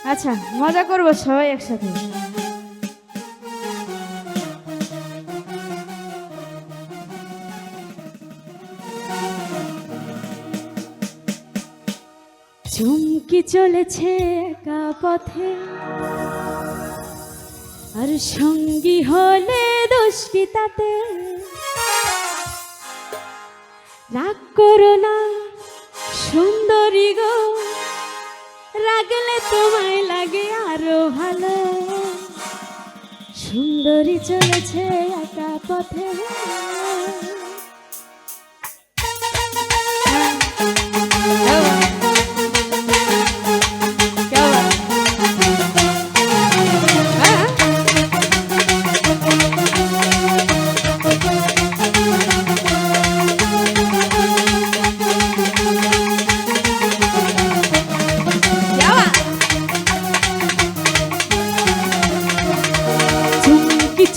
আচ্ছা, মজা করবো সবাই একসাথে। চুমকি চলেছে একা পথে, আর সঙ্গী হলে দোষটি তাতে। রাগ করো না সুন্দরী গো, রাগলে তোমায় লাগে আরো ভালো। সুন্দরী চলেছে একা পথে।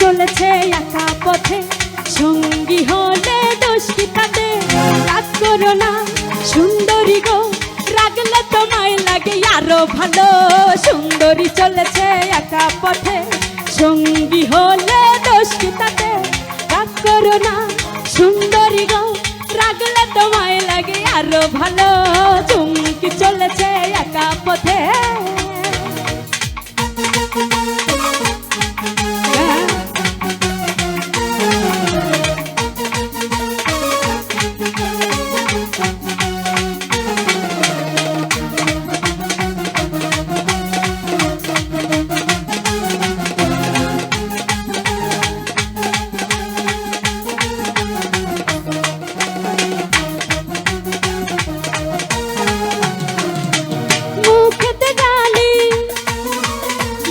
চলেছে একা পথে, সঙ্গী হলে দোষটি তাতে। রাগ করো না সুন্দরী গো, রাগলে তোমায় লাগে আরো ভালো। সুন্দরী চলেছে একা পথে, সঙ্গী হলে দোষটি তাতে। রাগ করো না সুন্দরী গো, রাগলে তোমায় লাগে আরো ভালো। চুমকি চলেছে একা পথে।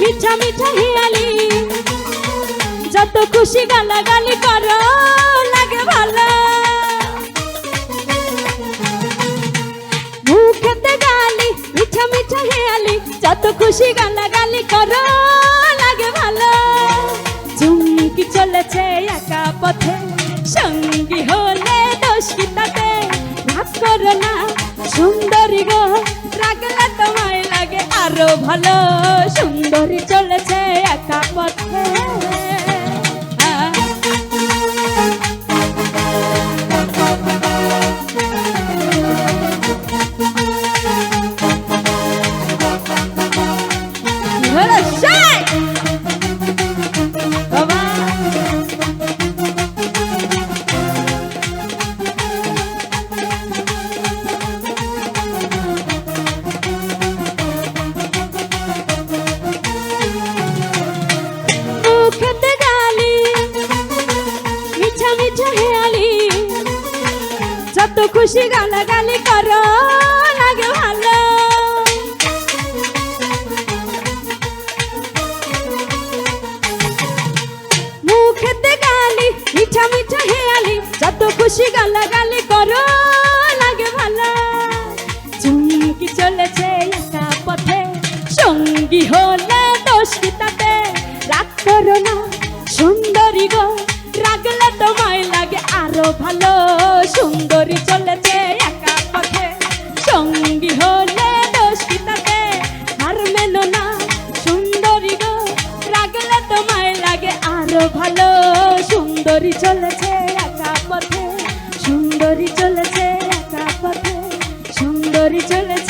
মিঠা মিঠা হিয়ালি, যত খুশি গালাগালি করো লাগে ভালো। মুখেতে গালি মিঠা মিঠা হিয়ালি, যত খুশি গালাগালি করো লাগে ভালো। চুমকি চলেছে একা পথে, সঙ্গী হলে দোষ কি তাতে। রাগ করো না সুন্দরী গো, রাগলে তোমায় লাগে আরো ভালো। সুন্দরী চলেছে একা পথে। যত খুশি গালাগালি করো লাগে ভালো। মুখেতে গালি মিঠা মিঠা হেয়ালি, যত খুশি গালাগালি করো লাগে ভালো। চুমকি চলেছে একা পথে, সঙ্গী হলে দোষ কি তাতে। রাগ করো না সুন্দরী গো, রাগলে তোমায় লাগে আরো ভালো। সুন্দরী চলেছে একা পথে, সঙ্গী হলে দোষ কি তাতে। আর মেনো না সুন্দরী গো, রাগলে তোমায় লাগে আরো ভালো। সুন্দরী চলেছে একা পথে, সুন্দরী চলেছে একা পথে, সুন্দরী চলেছে।